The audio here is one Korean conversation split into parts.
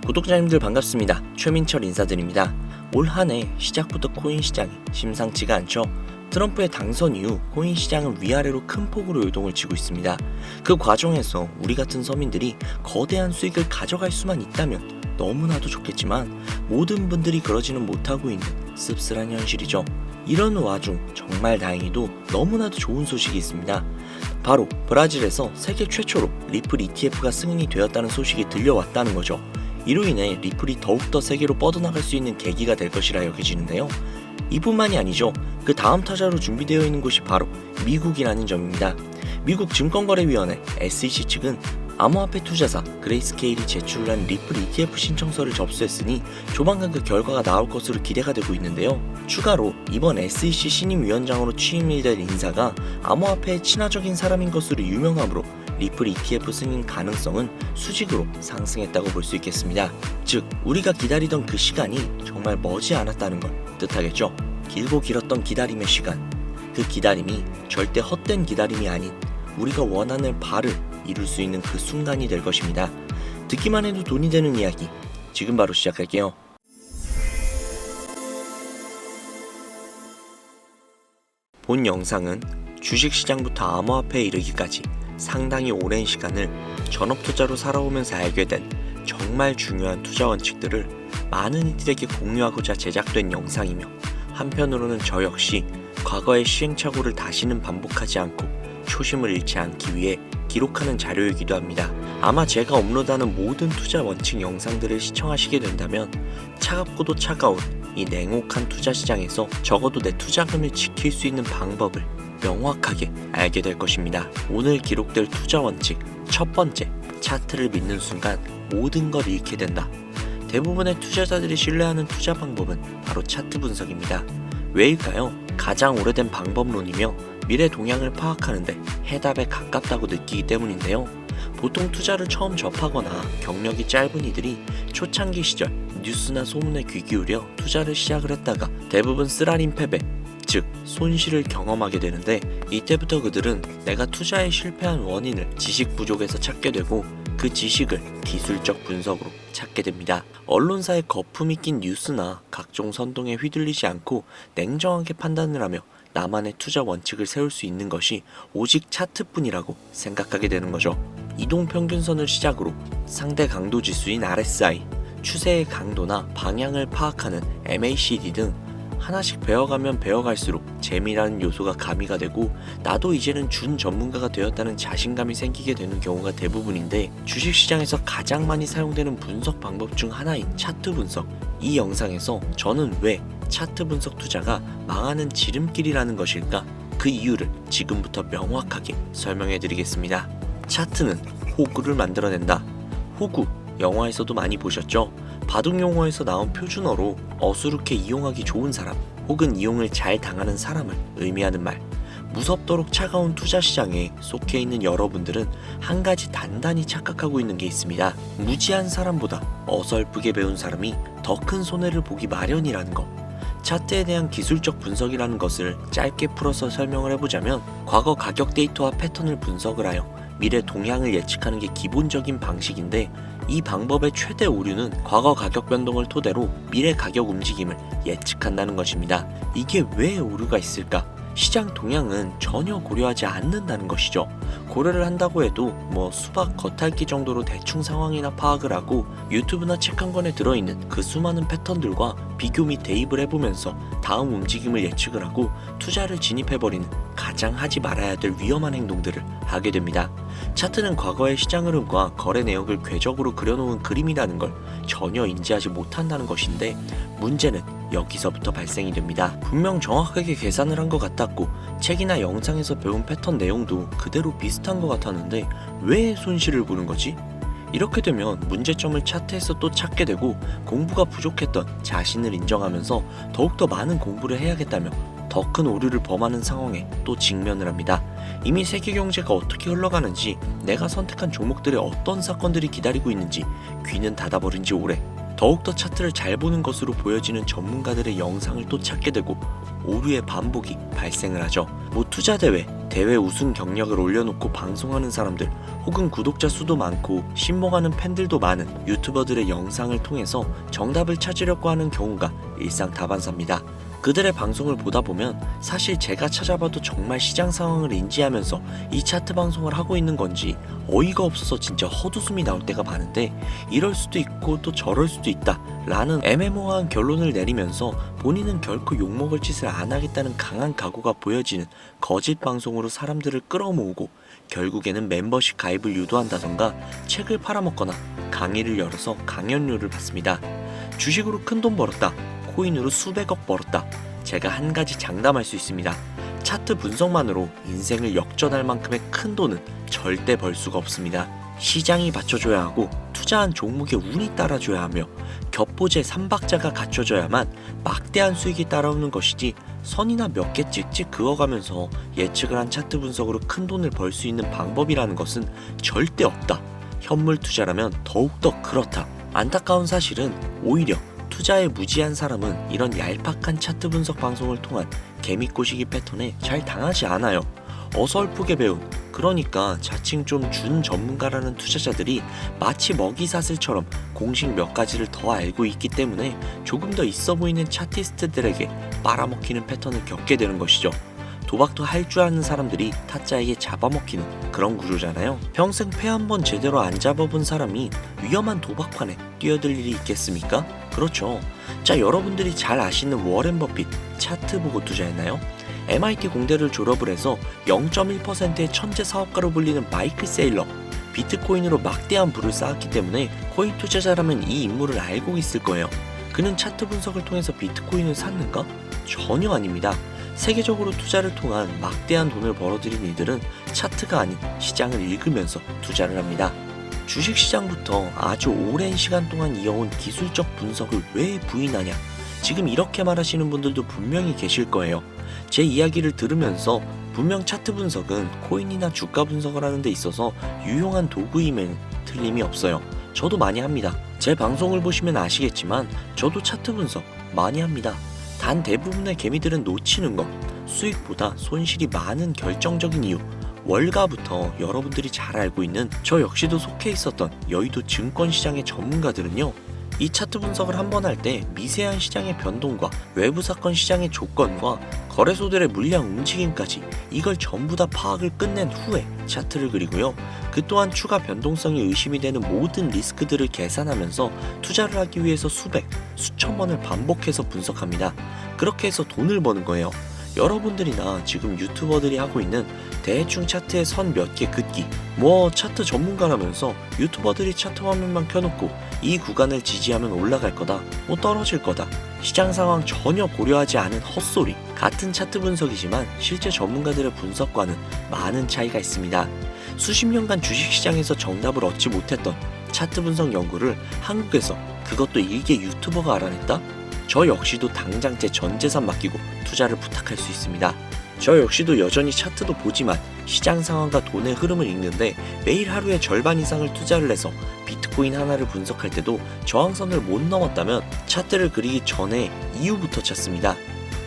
구독자님들 반갑습니다. 최민철 인사드립니다. 올 한해 시작부터 코인 시장이 심상치가 않죠. 트럼프의 당선 이후 코인 시장은 위아래로 큰 폭으로 요동을 치고 있습니다. 그 과정에서 우리 같은 서민들이 거대한 수익을 가져갈 수만 있다면 너무나도 좋겠지만 모든 분들이 그러지는 못하고 있는 씁쓸한 현실이죠. 이런 와중 정말 다행히도 너무나도 좋은 소식이 있습니다. 바로 브라질에서 세계 최초로 리플 ETF가 승인이 되었다는 소식이 들려왔다는 거죠. 이로 인해 리플이 더욱더 세계로 뻗어나갈 수 있는 계기가 될 것이라 여겨지는데요. 이뿐만이 아니죠. 그 다음 타자로 준비되어 있는 곳이 바로 미국이라는 점입니다. 미국 증권거래위원회 SEC 측은 암호화폐 투자사 그레이스케일이 제출한 리플 ETF 신청서를 접수했으니 조만간 그 결과가 나올 것으로 기대가 되고 있는데요. 추가로 이번 SEC 신임위원장으로 취임이 될 인사가 암호화폐에 친화적인 사람인 것으로 유명하므로 리플 ETF 승인 가능성은 수직으로 상승했다고 볼 수 있겠습니다. 즉 우리가 기다리던 그 시간이 정말 머지 않았다는 걸 뜻하겠죠. 길고 길었던 기다림의 시간, 그 기다림이 절대 헛된 기다림이 아닌 우리가 원하는 바를 이룰 수 있는 그 순간이 될 것입니다. 듣기만 해도 돈이 되는 이야기, 지금 바로 시작할게요. 본 영상은 주식시장부터 암호화폐에 이르기까지 상당히 오랜 시간을 전업투자로 살아오면서 알게 된 정말 중요한 투자 원칙들을 많은 이들에게 공유하고자 제작된 영상이며, 한편으로는 저 역시 과거의 시행착오를 다시는 반복하지 않고 초심을 잃지 않기 위해 기록하는 자료이기도 합니다. 아마 제가 업로드하는 모든 투자 원칙 영상들을 시청하시게 된다면 차갑고도 차가운 이 냉혹한 투자 시장에서 적어도 내 투자금을 지킬 수 있는 방법을 명확하게 알게 될 것입니다. 오늘 기록될 투자 원칙 첫 번째, 차트를 믿는 순간 모든 걸 잃게 된다. 대부분의 투자자들이 신뢰하는 투자 방법은 바로 차트 분석입니다. 왜일까요? 가장 오래된 방법론이며 미래 동향을 파악하는데 해답에 가깝다고 느끼기 때문인데요. 보통 투자를 처음 접하거나 경력이 짧은 이들이 초창기 시절 뉴스나 소문에 귀 기울여 투자를 시작을 했다가 대부분 쓰라린 패배, 즉 손실을 경험하게 되는데, 이때부터 그들은 내가 투자에 실패한 원인을 지식 부족에서 찾게 되고 그 지식을 기술적 분석으로 찾게 됩니다. 언론사의 거품이 낀 뉴스나 각종 선동에 휘둘리지 않고 냉정하게 판단을 하며 나만의 투자 원칙을 세울 수 있는 것이 오직 차트뿐이라고 생각하게 되는 거죠. 이동평균선을 시작으로 상대 강도 지수인 RSI, 추세의 강도나 방향을 파악하는 MACD 등 하나씩 배워가면 배워갈수록 재미라는 요소가 가미가 되고 나도 이제는 준 전문가가 되었다는 자신감이 생기게 되는 경우가 대부분인데, 주식시장에서 가장 많이 사용되는 분석 방법 중 하나인 차트 분석, 이 영상에서 저는 왜 차트 분석 투자가 망하는 지름길이라는 것일까? 그 이유를 지금부터 명확하게 설명해 드리겠습니다. 차트는 호구를 만들어낸다. 호구, 영화에서도 많이 보셨죠? 바둑 용어에서 나온 표준어로 어수룩해 이용하기 좋은 사람 혹은 이용을 잘 당하는 사람을 의미하는 말. 무섭도록 차가운 투자 시장에 속해 있는 여러분들은 한 가지 단단히 착각하고 있는 게 있습니다. 무지한 사람보다 어설프게 배운 사람이 더 큰 손해를 보기 마련이라는 것. 차트에 대한 기술적 분석이라는 것을 짧게 풀어서 설명을 해보자면, 과거 가격 데이터와 패턴을 분석을 하여 미래 동향을 예측하는 게 기본적인 방식인데, 이 방법의 최대 오류는 과거 가격 변동을 토대로 미래 가격 움직임을 예측한다는 것입니다. 이게 왜 오류가 있을까? 시장 동향은 전혀 고려하지 않는다는 것이죠. 고려를 한다고 해도 수박 겉핥기 정도로 대충 상황이나 파악을 하고 유튜브나 책 한 권에 들어있는 그 수많은 패턴들과 비교 및 대입을 해보면서 다음 움직임을 예측을 하고 투자를 진입해버리는 가장 하지 말아야 될 위험한 행동들을 하게 됩니다. 차트는 과거의 시장 흐름과 거래 내역을 궤적으로 그려놓은 그림이라는 걸 전혀 인지하지 못한다는 것인데, 문제는 여기서부터 발생이 됩니다. 분명 정확하게 계산을 한 것 같았고 책이나 영상에서 배운 패턴 내용도 그대로 비슷한 것 같았는데 왜 손실을 보는 거지? 이렇게 되면 문제점을 차트에서 또 찾게 되고 공부가 부족했던 자신을 인정하면서 더욱더 많은 공부를 해야겠다며 더 큰 오류를 범하는 상황에 또 직면을 합니다. 이미 세계 경제가 어떻게 흘러가는지, 내가 선택한 종목들의 어떤 사건들이 기다리고 있는지 귀는 닫아버린 지 오래, 더욱더 차트를 잘 보는 것으로 보여지는 전문가들의 영상을 또 찾게 되고 오류의 반복이 발생을 하죠. 투자대회, 대회 우승 경력을 올려놓고 방송하는 사람들, 혹은 구독자 수도 많고 신봉하는 팬들도 많은 유튜버들의 영상을 통해서 정답을 찾으려고 하는 경우가 일상다반사입니다. 그들의 방송을 보다 보면 사실 제가 찾아봐도 정말 시장 상황을 인지하면서 이 차트 방송을 하고 있는 건지 어이가 없어서 진짜 헛웃음이 나올 때가 많은데, 이럴 수도 있고 또 저럴 수도 있다 라는 애매모호한 결론을 내리면서 본인은 결코 욕먹을 짓을 안 하겠다는 강한 각오가 보여지는 거짓 방송으로 사람들을 끌어모으고 결국에는 멤버십 가입을 유도한다던가 책을 팔아먹거나 강의를 열어서 강연료를 받습니다. 주식으로 큰돈 벌었다, 코인으로 수백억 벌었다. 제가 한 가지 장담할 수 있습니다. 차트 분석만으로 인생을 역전할 만큼의 큰 돈은 절대 벌 수가 없습니다. 시장이 받쳐줘야 하고 투자한 종목의 운이 따라줘야 하며 겹보제 3박자가 갖춰져야만 막대한 수익이 따라오는 것이지, 선이나 몇 개 찍찍 그어가면서 예측을 한 차트 분석으로 큰 돈을 벌 수 있는 방법이라는 것은 절대 없다. 현물 투자라면 더욱더 그렇다. 안타까운 사실은 오히려 투자에 무지한 사람은 이런 얄팍한 차트 분석 방송을 통한 개미꼬시기 패턴에 잘 당하지 않아요. 어설프게 배운, 그러니까 자칭 좀 준 전문가라는 투자자들이 마치 먹이사슬처럼 공식 몇 가지를 더 알고 있기 때문에 조금 더 있어 보이는 차티스트들에게 빨아먹히는 패턴을 겪게 되는 것이죠. 도박도 할 줄 아는 사람들이 타짜에게 잡아먹히는 그런 구조잖아요. 평생 패 한 번 제대로 안 잡아본 사람이 위험한 도박판에 뛰어들 일이 있겠습니까? 그렇죠. 자, 여러분들이 잘 아시는 워렌 버핏 차트 보고 투자했나요? MIT 공대를 졸업을 해서 0.1%의 천재 사업가로 불리는 마이클 세일러, 비트코인으로 막대한 부를 쌓았기 때문에 코인 투자자라면 이 인물을 알고 있을 거예요. 그는 차트 분석을 통해서 비트코인을 샀는가? 전혀 아닙니다. 세계적으로 투자를 통한 막대한 돈을 벌어들인 이들은 차트가 아닌 시장을 읽으면서 투자를 합니다. 주식시장부터 아주 오랜 시간 동안 이어온 기술적 분석을 왜 부인하냐? 지금 이렇게 말하시는 분들도 분명히 계실 거예요. 제 이야기를 들으면서 분명 차트 분석은 코인이나 주가 분석을 하는 데 있어서 유용한 도구임에는 틀림이 없어요. 저도 많이 합니다. 제 방송을 보시면 아시겠지만 저도 차트 분석 많이 합니다. 단 대부분의 개미들은 놓치는 것, 수익보다 손실이 많은 결정적인 이유, 월가부터 여러분들이 잘 알고 있는 저 역시도 속해 있었던 여의도 증권시장의 전문가들은요, 이 차트 분석을 한 번 할 때 미세한 시장의 변동과 외부 사건 시장의 조건과 거래소들의 물량 움직임까지 이걸 전부 다 파악을 끝낸 후에 차트를 그리고요, 그 또한 추가 변동성이 의심이 되는 모든 리스크들을 계산하면서 투자를 하기 위해서 수백, 수천 번을 반복해서 분석합니다. 그렇게 해서 돈을 버는 거예요. 여러분들이나 지금 유튜버들이 하고 있는 대충 차트에 선 몇 개 긋기, 차트 전문가라면서 유튜버들이 차트 화면만 켜놓고 이 구간을 지지하면 올라갈 거다, 떨어질 거다, 시장 상황 전혀 고려하지 않은 헛소리. 같은 차트 분석이지만 실제 전문가들의 분석과는 많은 차이가 있습니다. 수십 년간 주식시장에서 정답을 얻지 못했던 차트 분석 연구를 한국에서, 그것도 일개 유튜버가 알아냈다? 저 역시도 당장 제 전 재산 맡기고 투자를 부탁할 수 있습니다. 저 역시도 여전히 차트도 보지만 시장 상황과 돈의 흐름을 읽는데 매일 하루에 절반 이상을 투자를 해서 비트코인 하나를 분석할 때도 저항선을 못 넘었다면 차트를 그리기 전에 이유부터 찾습니다.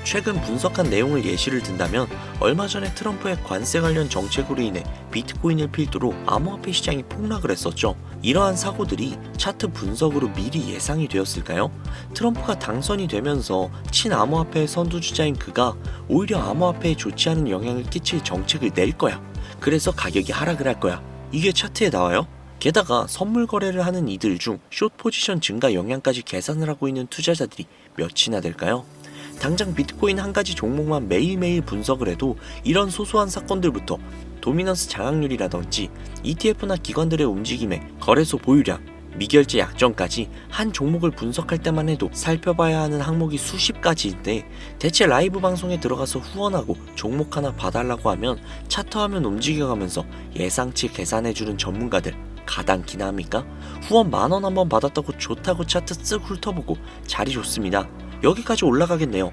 최근 분석한 내용을 예시를 든다면 얼마 전에 트럼프의 관세 관련 정책으로 인해 비트코인을 필두로 암호화폐 시장이 폭락을 했었죠. 이러한 사고들이 차트 분석으로 미리 예상이 되었을까요? 트럼프가 당선이 되면서 친암호화폐의 선두주자인 그가 오히려 암호화폐에 좋지 않은 영향을 끼칠 정책을 낼 거야. 그래서 가격이 하락을 할 거야. 이게 차트에 나와요? 게다가 선물 거래를 하는 이들 중 숏 포지션 증가 영향까지 계산을 하고 있는 투자자들이 몇이나 될까요? 당장 비트코인 한 가지 종목만 매일매일 분석을 해도 이런 소소한 사건들부터 도미넌스 장악률이라든지 ETF나 기관들의 움직임에 거래소 보유량, 미결제 약정까지 한 종목을 분석할 때만 해도 살펴봐야 하는 항목이 수십 가지인데, 대체 라이브 방송에 들어가서 후원하고 종목 하나 봐달라고 하면 차트 화면 움직여가면서 예상치 계산해주는 전문가들 가당키나 합니까? 후원 10,000원 한번 받았다고 좋다고 차트 쓱 훑어보고 자리 좋습니다, 여기까지 올라가겠네요,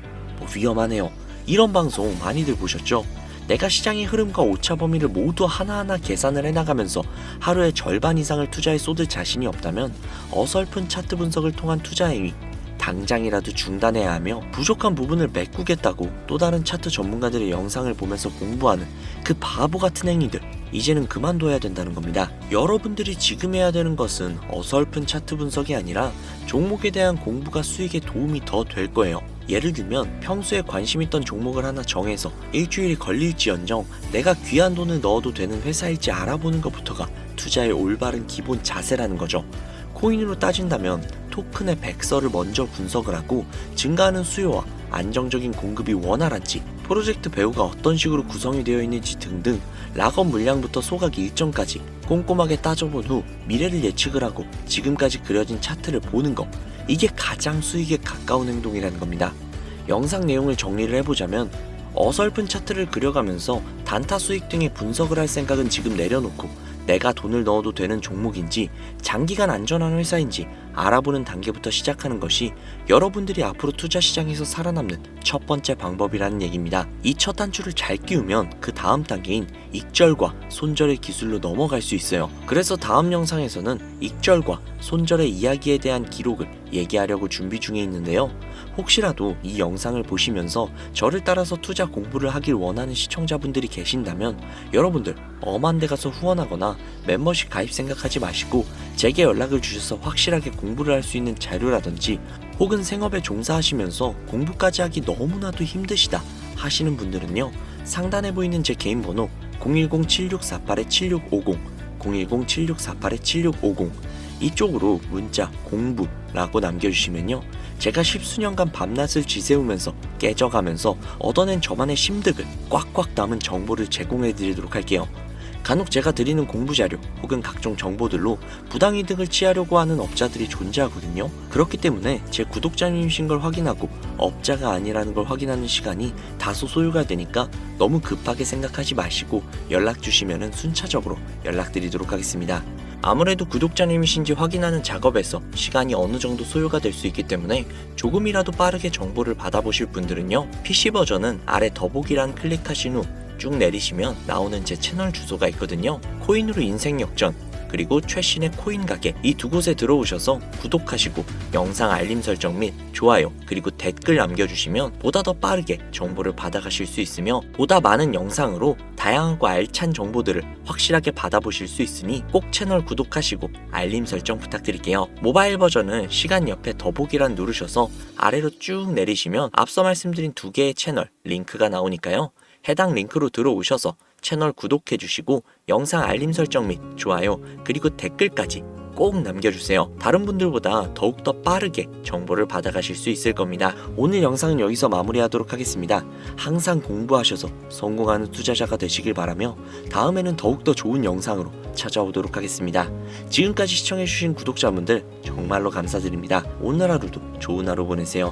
위험하네요, 이런 방송 많이들 보셨죠? 내가 시장의 흐름과 오차 범위를 모두 하나하나 계산을 해나가면서 하루에 절반 이상을 투자에 쏟을 자신이 없다면 어설픈 차트 분석을 통한 투자 행위 당장이라도 중단해야 하며 부족한 부분을 메꾸겠다고 또 다른 차트 전문가들의 영상을 보면서 공부하는 그 바보 같은 행위들, 이제는 그만둬야 된다는 겁니다. 여러분들이 지금 해야 되는 것은 어설픈 차트 분석이 아니라 종목에 대한 공부가 수익에 도움이 더 될 거예요. 예를 들면 평소에 관심 있던 종목을 하나 정해서 일주일이 걸릴지언정 내가 귀한 돈을 넣어도 되는 회사일지 알아보는 것부터가 투자의 올바른 기본 자세라는 거죠. 코인으로 따진다면 토큰의 백서를 먼저 분석을 하고 증가하는 수요와 안정적인 공급이 원활한지, 프로젝트 배후가 어떤 식으로 구성이 되어 있는지 등등 락업 물량부터 소각 일정까지 꼼꼼하게 따져본 후 미래를 예측을 하고 지금까지 그려진 차트를 보는 것, 이게 가장 수익에 가까운 행동이라는 겁니다. 영상 내용을 정리를 해보자면 어설픈 차트를 그려가면서 단타 수익 등의 분석을 할 생각은 지금 내려놓고 내가 돈을 넣어도 되는 종목인지 장기간 안전한 회사인지 알아보는 단계부터 시작하는 것이 여러분들이 앞으로 투자 시장에서 살아남는 첫 번째 방법이라는 얘기입니다. 이 첫 단추를 잘 끼우면 그 다음 단계인 익절과 손절의 기술로 넘어갈 수 있어요. 그래서 다음 영상에서는 익절과 손절의 이야기에 대한 기록을 얘기하려고 준비 중에 있는데요. 혹시라도 이 영상을 보시면서 저를 따라서 투자 공부를 하길 원하는 시청자분들이 계신다면 여러분들 엄한 데 가서 후원하거나 멤버십 가입 생각하지 마시고 제게 연락을 주셔서 확실하게 공부를 할 수 있는 자료라든지 혹은 생업에 종사하시면서 공부까지 하기 너무나도 힘드시다 하시는 분들은요, 상단에 보이는 제 개인 번호 010-7648-7650 010-7648-7650 이쪽으로 문자 공부라고 남겨주시면요, 제가 십수년간 밤낮을 지새우면서 깨져가면서 얻어낸 저만의 심득을 꽉꽉 담은 정보를 제공해드리도록 할게요. 간혹 제가 드리는 공부 자료 혹은 각종 정보들로 부당이득을 취하려고 하는 업자들이 존재하거든요. 그렇기 때문에 제 구독자님이신 걸 확인하고 업자가 아니라는 걸 확인하는 시간이 다소 소요가 되니까 너무 급하게 생각하지 마시고 연락 주시면 순차적으로 연락드리도록 하겠습니다. 아무래도 구독자님이신지 확인하는 작업에서 시간이 어느 정도 소요가 될 수 있기 때문에 조금이라도 빠르게 정보를 받아보실 분들은요, PC 버전은 아래 더보기란 클릭하신 후 쭉 내리시면 나오는 제 채널 주소가 있거든요. 코인으로 인생 역전, 그리고 최신의 코인 가게, 이 두 곳에 들어오셔서 구독하시고 영상 알림 설정 및 좋아요 그리고 댓글 남겨주시면 보다 더 빠르게 정보를 받아가실 수 있으며 보다 많은 영상으로 다양하고 알찬 정보들을 확실하게 받아보실 수 있으니 꼭 채널 구독하시고 알림 설정 부탁드릴게요. 모바일 버전은 시간 옆에 더보기란 누르셔서 아래로 쭉 내리시면 앞서 말씀드린 두 개의 채널 링크가 나오니까요, 해당 링크로 들어오셔서 채널 구독해주시고 영상 알림 설정 및 좋아요 그리고 댓글까지 꼭 남겨주세요. 다른 분들보다 더욱더 빠르게 정보를 받아가실 수 있을 겁니다. 오늘 영상은 여기서 마무리하도록 하겠습니다. 항상 공부하셔서 성공하는 투자자가 되시길 바라며 다음에는 더욱더 좋은 영상으로 찾아오도록 하겠습니다. 지금까지 시청해주신 구독자분들 정말로 감사드립니다. 오늘 하루도 좋은 하루 보내세요.